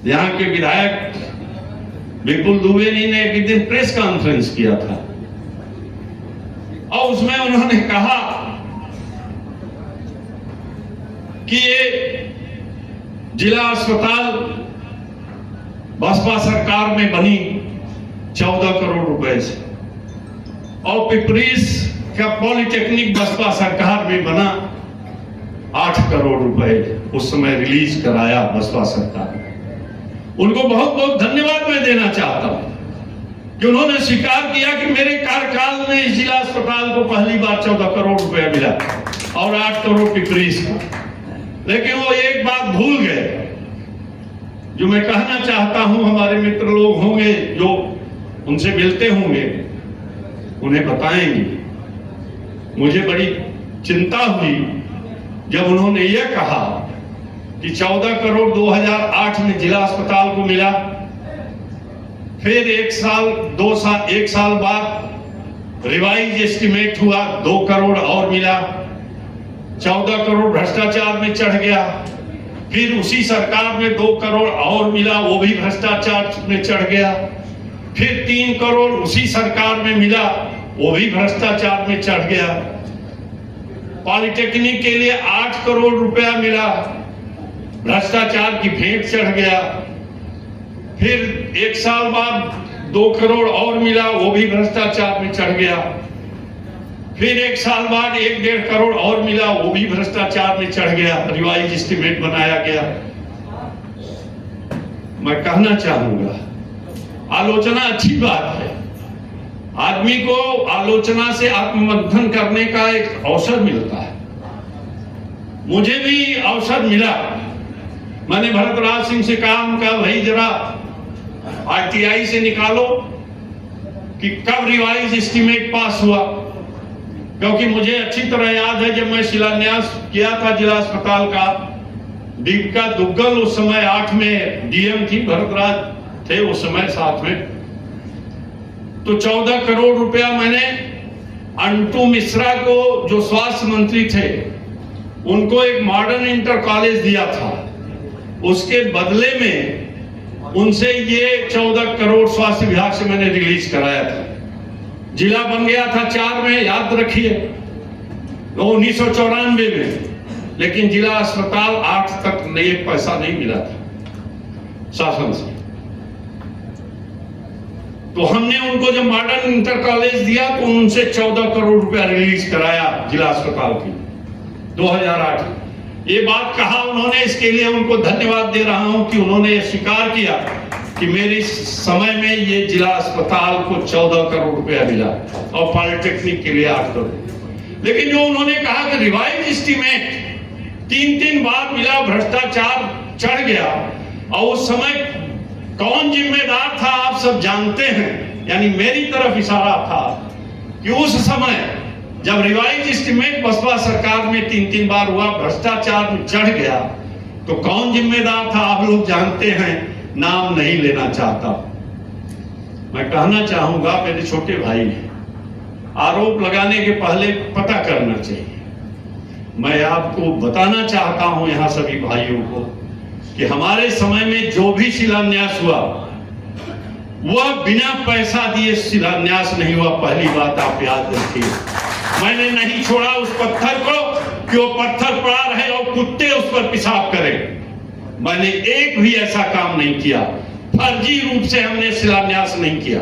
यहाँ के विधायक विपुल दुबे ने एक दिन प्रेस कॉन्फ्रेंस किया था और उसमें उन्होंने कहा कि ये जिला अस्पताल बसपा सरकार में बनी 14 करोड़ रुपए से और पिपरीस का पॉलिटेक्निक बसपा सरकार में बना 8 करोड़ रुपए उस समय रिलीज कराया बसपा सरकार ने। उनको बहुत बहुत धन्यवाद मैं देना चाहता हूं कि उन्होंने स्वीकार किया कि मेरे कार्यकाल में इस जिला अस्पताल को पहली बार 14 करोड़ रुपया मिला और 8 करोड़ पिपरीस का। लेकिन वो एक बात भूल गए जो मैं कहना चाहता हूं, हमारे मित्र लोग होंगे जो उनसे मिलते होंगे उन्हें बताएंगे। मुझे बड़ी चिंता हुई जब उन्होंने यह कहा कि 14 करोड़ 2008 में जिला अस्पताल को मिला, फिर एक साल बाद रिवाइज एस्टिमेट हुआ 2 करोड़ और मिला, 14 करोड़ भ्रष्टाचार में चढ़ गया, फिर उसी सरकार में 2 करोड़ और मिला, वो भी भ्रष्टाचार में चढ़ गया, फिर 3 करोड़ उसी सरकार में मिला, वो भी भ्रष्टाचार में चढ़ गया। पॉलिटेक्निक के लिए 8 करोड़ रुपया मिला, भ्रष्टाचार की भेंट चढ़ गया, फिर एक साल बाद 2 करोड़ और मिला, वो भी भ्रष्टाचार में चढ़ गया, फिर एक साल बाद 1-1.5 करोड़ और मिला, वो भी भ्रष्टाचार में चढ़ गया, रिवाइज एस्टिमेट बनाया गया। मैं कहना चाहूंगा आलोचना अच्छी बात है, आदमी को आलोचना से आत्ममंथन करने का एक अवसर मिलता है। मुझे भी अवसर मिला, मैंने भरतराज सिंह से कहा उनका भाई जरा आरटीआई से निकालो कि कब रिवाइज एस्टिमेट पास हुआ, क्योंकि मुझे अच्छी तरह याद है जब मैं शिलान्यास किया था जिला अस्पताल का, दीपिका दुग्गल उस समय 8 में डीएम थी, भरतराज थे उस समय साथ में, तो 14 करोड़ रुपया मैंने अंटू मिश्रा को जो स्वास्थ्य मंत्री थे उनको एक मॉडर्न इंटर कॉलेज दिया था, उसके बदले में उनसे ये 14 करोड़ स्वास्थ्य विभाग से मैंने रिलीज कराया था। जिला बन गया था 4 में, याद रखिए, 1994 में, लेकिन जिला अस्पताल 8 तक एक पैसा नहीं मिला था शासन से। तो हमने उनको जब मॉडर्न इंटर कॉलेज दिया तो उनसे 14 करोड़ रुपया रिलीज कराया जिला अस्पताल की 2008। ये बात कहा उन्होंने, इसके लिए उनको धन्यवाद दे रहा हूं कि उन्होंने स्वीकार किया कि मेरे समय में ये जिला अस्पताल को 14 करोड़ रुपया मिला और पॉलिटेक्निक के लिए 8 करोड़। लेकिन जो उन्होंने कहा कि रिवाइज एस्टिमेट 3 बार मिला, भ्रष्टाचार चढ़ गया, और उस समय कौन जिम्मेदार था आप सब जानते हैं, यानी मेरी तरफ इशारा था कि उस समय जब रिवाइज एस्टिमेट बसपा सरकार में 3 बार हुआ, भ्रष्टाचार में चढ़ गया, तो कौन जिम्मेदार था आप लोग जानते हैं, नाम नहीं लेना चाहता। मैं कहना चाहूंगा मेरे छोटे भाई हैं, आरोप लगाने के पहले पता करना चाहिए। मैं आपको बताना चाहता हूं यहां सभी भाइयों को कि हमारे समय में जो भी शिलान्यास हुआ वह बिना पैसा दिए शिलान्यास नहीं हुआ। पहली बात आप याद रखिए, मैंने नहीं छोड़ा उस पत्थर को कि वो पत्थर पड़ा रहे और कुत्ते उस पर पेशाब करें। मैंने एक भी ऐसा काम नहीं किया, फर्जी रूप से हमने शिलान्यास नहीं किया।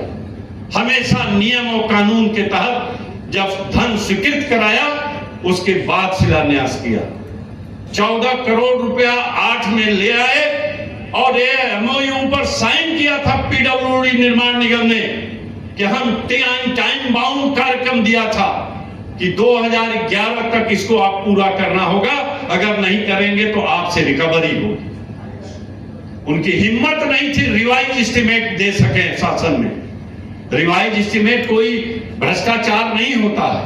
हमेशा नियम और कानून के तहत जब धन स्वीकृत कराया उसके बाद शिलान्यास किया। 14 करोड़ रुपया 8 में ले आए और ये एमओयू पर साइन किया था पीडब्ल्यूडी निर्माण निगम ने कि हम टाइम बाउंड कार्यक्रम दिया था कि 2011 तक इसको आप पूरा करना होगा, अगर नहीं करेंगे तो आपसे रिकवरी होगी। उनकी हिम्मत नहीं थी रिवाइज एस्टिमेट दे सके शासन में। रिवाइज एस्टिमेट कोई भ्रष्टाचार नहीं होता है,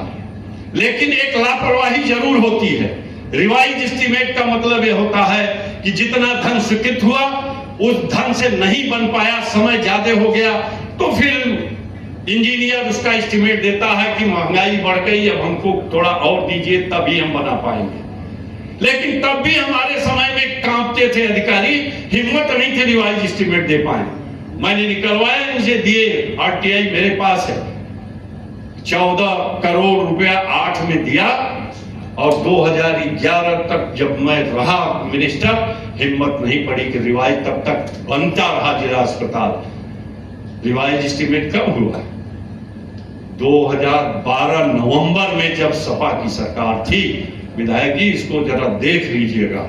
लेकिन एक लापरवाही जरूर होती है। रिवाइज एस्टिमेट का मतलब यह होता है कि जितना धन स्वीकृत हुआ उस धन से नहीं बन पाया, समय ज्यादा हो गया, तो फिर इंजीनियर उसका एस्टिमेट देता है कि महंगाई बढ़ गई, अब हमको थोड़ा और दीजिए तभी हम बना पाएंगे। लेकिन तब भी हमारे समय में कांपते थे अधिकारी, हिम्मत नहीं थी रिवाइज एस्टीमेट दे पाए। मैंने निकलवाया, मुझे दिए, आरटीआई मेरे पास है। 14 करोड़ रुपया 8 में दिया और 2011 तक जब मैं रहा मिनिस्टर, हिम्मत नहीं पड़ी कि रिवाइज, तब तक बनता रहा जिला अस्पताल। रिवाइज एस्टीमेट कब हुआ? 2012 नवंबर में, जब सपा की सरकार थी। विधायक जी इसको जरा देख लीजिएगा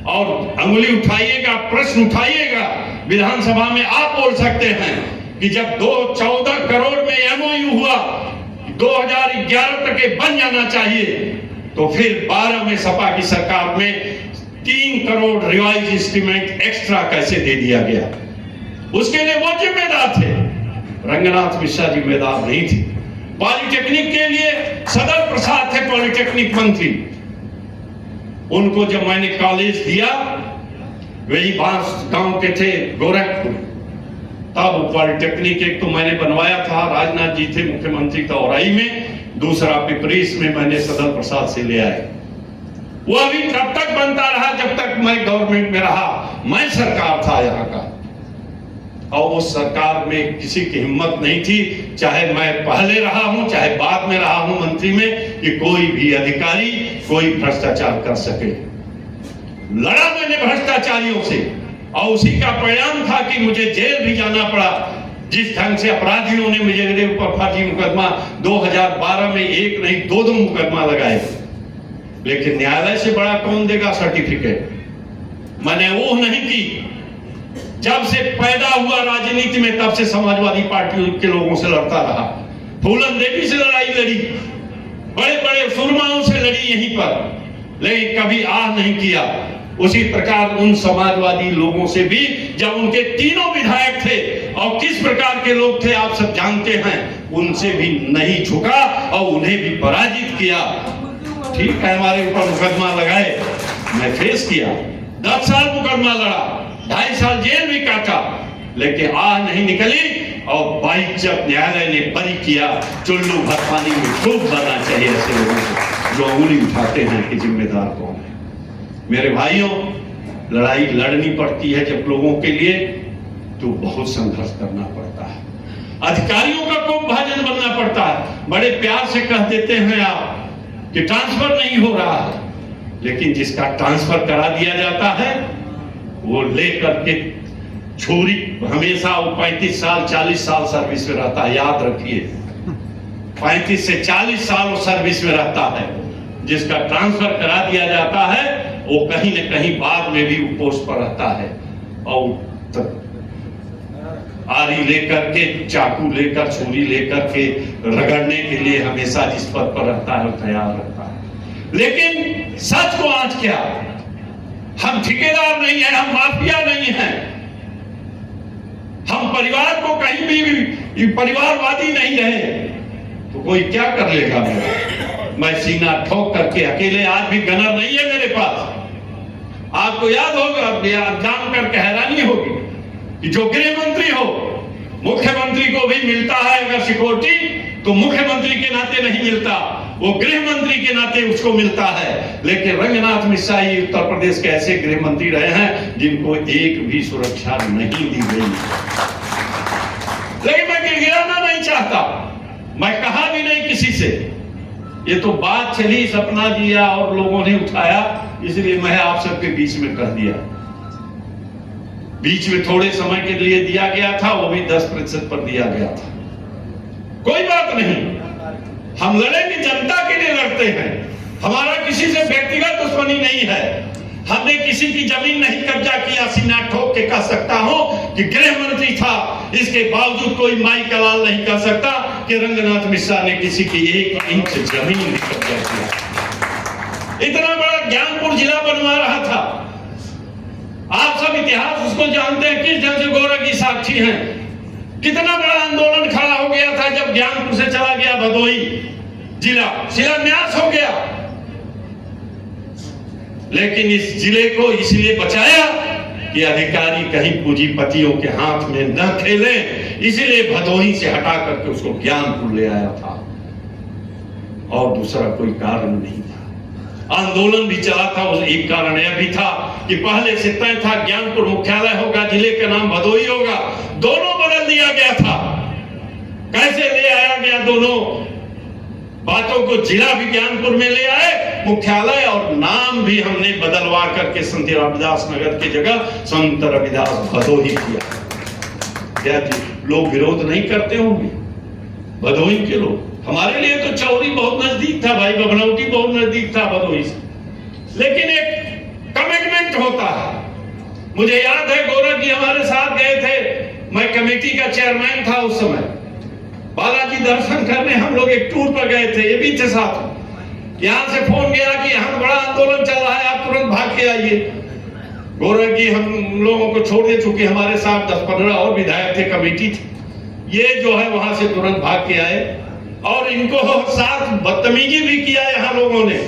और अंगुली उठाइएगा, प्रश्न उठाइएगा, विधानसभा में आप बोल सकते हैं कि जब 14 करोड़ में एमओयू हुआ, 2011 तक ये बन जाना चाहिए, तो फिर 12 में सपा की सरकार में 3 करोड़ रिवाइज एस्टीमेट एक्स्ट्रा कैसे दे दिया गया? उसके लिए वो जिम्मेदार थे, रंगनाथ मिश्रा जिम्मेदार नहीं थे। पॉलिटेक्निक के लिए सदर प्रसाद थे पॉलिटेक्निक मंत्री, उनको जब मैंने कॉलेज दिया, वही बांस गांव के थे गोरखपुर, तब पॉलिटेक्निक एक तो मैंने बनवाया था, राजनाथ जी थे मुख्यमंत्री तौराई में, दूसरा पिपरीस में मैंने सदर प्रसाद से ले आए। वो अभी तब तक बनता रहा जब तक मैं गवर्नमेंट में रहा, मैं सरकार था यहाँ का, और उस सरकार में किसी की हिम्मत नहीं थी, चाहे मैं पहले रहा हूं चाहे बाद में रहा हूं मंत्री में, कि कोई भी अधिकारी कोई भ्रष्टाचार कर सके। लड़ा मैंने भ्रष्टाचारियों से, और उसी का परिणाम था कि मुझे जेल भी जाना पड़ा। जिस ढंग से अपराधियों ने मेरे ऊपर फर्जी मुकदमा 2012 में एक नहीं 2 मुकदमा लगाए, लेकिन न्यायालय से बड़ा कौन देगा सर्टिफिकेट? मैंने वो नहीं की। जब से पैदा हुआ राजनीति में, तब से समाजवादी पार्टी के लोगों से लड़ता रहा। फूलन देवी से लड़ाई लड़ी, बड़े बड़े सुरमाओं से लड़ी यहीं पर, लेकिन कभी आह नहीं किया। उसी प्रकार उन समाजवादी लोगों से भी, जब उनके तीनों विधायक थे और किस प्रकार के लोग थे आप सब जानते हैं, उनसे भी नहीं झुका और उन्हें भी पराजित किया। ठीक है, हमारे ऊपर मुकदमा लगाए, मैं फेस किया, 10 साल मुकदमा लड़ा, 2.5 साल जेल भी काटा, लेकिन आह नहीं निकली, और 22 जब न्यायालय ने बरी किया, चुल्लू भर पानी में डूब मरना चाहिए ऐसे लोगों को जो उंगली उठाते हैं कि जिम्मेदार कौन है। मेरे भाइयों, लड़ाई लड़नी पड़ती है जब लोगों के लिए, तो बहुत संघर्ष करना पड़ता है। अधिकारियों का खूब भाजन बनना पड़ता है। बड़े प्यार से कह देते हैं आप कि ट्रांसफर नहीं हो रहा है, लेकिन जिसका ट्रांसफर करा दिया जाता है वो लेकर के छुरी, हमेशा वो 35 साल 40 साल सर्विस में रहता है। याद रखिए, 35 से 40 साल वो सर्विस में रहता है। जिसका ट्रांसफर करा दिया जाता है वो कहीं न कहीं बाद में भी पोस्ट पर रहता है, और आरी लेकर के, चाकू लेकर, छुरी लेकर के रगड़ने के लिए हमेशा जिस पद पर रहता है वो तैयार रहता है। लेकिन सच को आज क्या, हम ठेकेदार नहीं है, हम माफिया नहीं है, हम परिवार को कहीं भी परिवारवादी नहीं रहे, तो कोई क्या कर लेगा मेरा? मैं सीना ठोक करके अकेले, आज भी गनर नहीं है मेरे पास। आपको याद होगा, जान करके हैरानी होगी कि जो गृह मंत्री हो, मुख्यमंत्री को भी मिलता है अगर सिक्योरिटी, तो मुख्यमंत्री के नाते नहीं मिलता, वो गृह मंत्री के नाते उसको मिलता है। लेकिन रंगनाथ मिश्रा ही उत्तर प्रदेश के ऐसे गृह मंत्री रहे हैं जिनको एक भी सुरक्षा नहीं दी गई। लेकिन मैं गिड़गिड़ाना नहीं चाहता, मैं कहा भी नहीं किसी से, ये तो बात चली, सपना दिया और लोगों ने उठाया, इसलिए मैं आप सबके बीच में कह दिया। बीच में थोड़े समय के लिए दिया गया था, वो भी 10% पर दिया गया था। कोई बात नहीं, हम लड़ेंगे, जनता के लिए लड़ते हैं। हमारा किसी से व्यक्तिगत दुश्मनी नहीं है, हमने किसी की जमीन नहीं कब्जा किया। सीना ठोक के कह सकता हूं कि गृह मंत्री था, इसके बावजूद कोई माई का लाल नहीं कह सकता कि रंगनाथ मिश्रा ने किसी की 1 इंच जमीन नहीं कब्जा किया। इतना बड़ा ज्ञानपुर जिला बनवा रहा था, आप सब इतिहास उसको जानते हैं, किस ढंग से गौरव की साक्षी हैं। कितना बड़ा आंदोलन खड़ा हो गया था जब ज्ञानपुर से चला गया भदोही जिला, शिलान्यास हो गया। लेकिन इस जिले को इसलिए बचाया कि अधिकारी कहीं पूंजीपतियों के हाथ में न खेले, इसलिए भदोही से हटा करके उसको ज्ञानपुर ले आया था, और दूसरा कोई कारण नहीं था। आंदोलन भी चला था। उस एक कारण यह भी था कि पहले से तय था ज्ञानपुर मुख्यालय होगा, जिले का नाम भदोही होगा, दोनों बदल दिया गया था। कैसे ले आया गया दोनों बातों को, जिला भी ज्ञानपुर में ले आए, मुख्यालय और नाम भी हमने बदलवा करके संत रविदास नगर की जगह संत रविदास भदोही किया। क्या लोग विरोध नहीं करते होंगे? भदोही के लोग, हमारे लिए तो चौरी बहुत नजदीक था भाई, बबनौटी बहुत नजदीक था भदोही से, लेकिन एक कमिटमेंट होता है। मुझे याद है गौरव जी हमारे साथ गए थे, मैं कमेटी का चेयरमैन था उस समय, बालाजी दर्शन करने हम लोग एक टूर पर गए थे, ये भी थे साथ। यहां से फोन गया कि यहाँ बड़ा आंदोलन चल रहा है, आप तुरंत भाग के आइए। गौरव जी हम लोगों को छोड़ दे चुके, हमारे साथ 10-15 और विधायक थे, कमेटी थी। ये जो है वहां से तुरंत भाग के आए और इनको साथ बदतमीजी भी किया यहाँ लोगों ने।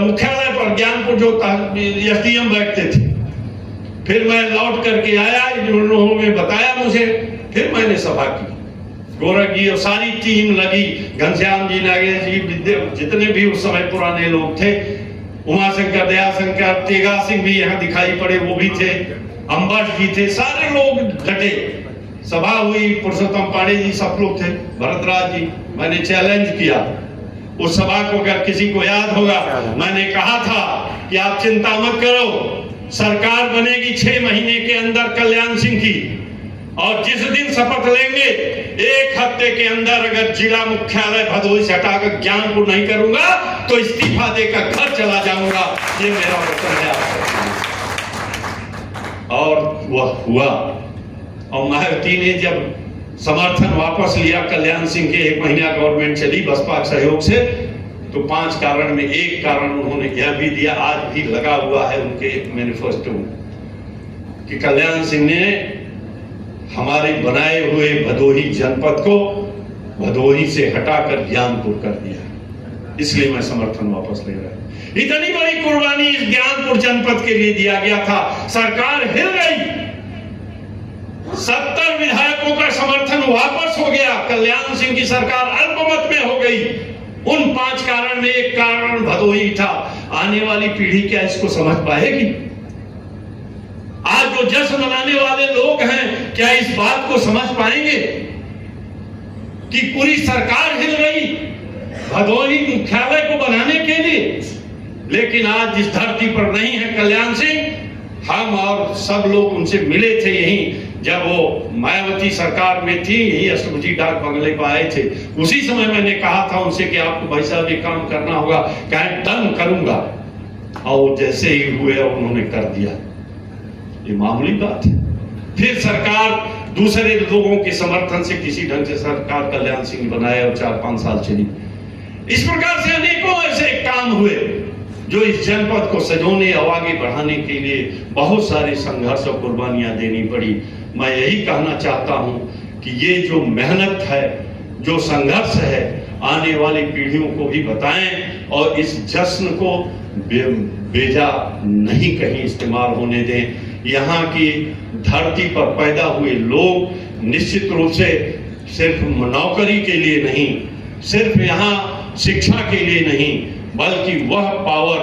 मुख्यालय पर ज्ञानपुर जो एसडीएम बैठते थे, फिर मैं लौट करके आया, इन लोगों ने बताया मुझे, फिर मैंने सभा की। गोरख जी और सारी टीम लगी, घनश्याम जी, नागेश जी, जितने भी उस समय पुराने लोग थे, उमाशंकर, दयाशंकर, तेगा सिंह भी यहाँ दिखाई पड़े, वो भी थे, अंबश जी थे, सारे लोग डटे। सभा हुई, पुरुषोत्तम पांडे जी सब लोग थे, भरतराज जी। मैंने चैलेंज किया उस सभा को, अगर किसी को याद होगा, मैंने कहा था कि आप चिंता मत करो, सरकार बनेगी 6 महीने के अंदर कल्याण सिंह की, और जिस दिन शपथ लेंगे 1 हफ्ते के अंदर अगर जिला मुख्यालय भदोही से हटाकर ज्ञानपुर नहीं करूंगा तो इस्तीफा देकर घर चला जाऊंगा। ये मेरा वचन है आपको। और वह हुआ, और मायावती ने जब समर्थन वापस लिया कल्याण सिंह के, 1 महीना गवर्नमेंट चली बसपा के सहयोग से, तो 5 कारण में एक कारण उन्होंने यह भी दिया, आज भी लगा हुआ है उनके मैनिफेस्टो में, कि कल्याण सिंह ने हमारे बनाए हुए भदोही जनपद को भदोही से हटाकर ज्ञानपुर कर दिया, इसलिए मैं समर्थन वापस ले रहा हूं। इतनी बड़ी कुर्बानी इस ज्ञानपुर जनपद के लिए दिया गया था, सरकार हिल गई, 70 विधायकों का समर्थन वापस हो गया, कल्याण सिंह की सरकार अल्पमत में हो गई। उन 5 कारण में एक कारण भदोही था। आने वाली पीढ़ी क्या इसको समझ पाएगी? आज जो जश्न मनाने वाले लोग हैं, क्या इस बात को समझ पाएंगे कि पूरी सरकार हिल गई भदोही मुख्यालय को बनाने के लिए? लेकिन आज जिस धरती पर नहीं है कल्याण सिंह, हम और सब लोग उनसे मिले थे यहीं, जब वो मायावती सरकार में थी, यही अष्टभुजी डाक बंगले पर आए थे। उसी समय मैंने कहा था उनसे कि आपको भाई साहब ये काम करना होगा, कहें डन करूंगा, और जैसे ही हुए उन्होंने कर दिया। ये मामूली बात है। फिर सरकार दूसरे लोगों के समर्थन से किसी ढंग से सरकार कल्याण सिंह बनाया और 4-5 साल चली। इस प्रकार से अनेकों ऐसे काम हुए जो इस जनपद को सजोने और आगे बढ़ाने के लिए बहुत सारे संघर्ष और कुर्बानियां देनी पड़ी। मैं यही कहना चाहता हूं कि ये जो मेहनत है, जो संघर्ष है, आने वाली पीढ़ियों को भी बताएं और इस जश्न को बेजा नहीं कहीं इस्तेमाल होने दें। यहाँ की धरती पर पैदा हुए लोग निश्चित रूप से सिर्फ नौकरी के लिए नहीं, सिर्फ यहाँ शिक्षा के लिए नहीं, बल्कि वह पावर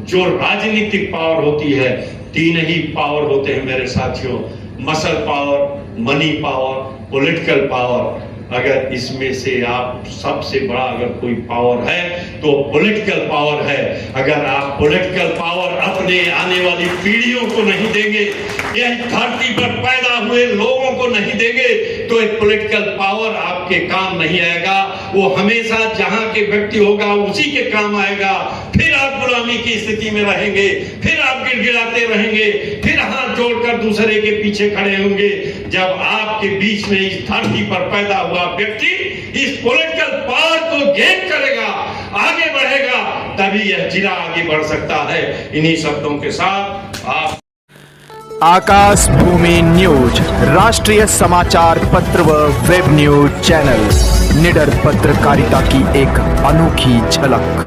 जो राजनीतिक पावर होती है, 3 ही पावर होते हैं मेरे साथियों, muscle power, money power, political power. अगर इसमें से आप सबसे बड़ा अगर कोई पावर है तो पॉलिटिकल पावर है। अगर आप पॉलिटिकल पावर अपने आने वाली पीढ़ियों को नहीं देंगे, यह धरती पर पैदा हुए लोगों को नहीं देंगे, तो एक पॉलिटिकल पावर आपके काम नहीं आएगा। वो हमेशा जहां के व्यक्ति होगा उसी के काम आएगा। फिर आप गुलामी की स्थिति में रहेंगे, फिर आप गिड़गिड़ाते रहेंगे, फिर हाथ जोड़कर दूसरे के पीछे खड़े होंगे। जब आपके बीच में इस धरती पर पैदा हुआ व्यक्ति इस पॉलिटिकल पावर को गेन करेगा, आगे बढ़ेगा, तभी यह जिला आगे बढ़ सकता है। इन्हीं शब्दों के साथ आप आकाश भूमि न्यूज, राष्ट्रीय समाचार पत्र व वेब न्यूज चैनल, निडर पत्रकारिता की एक अनोखी झलक।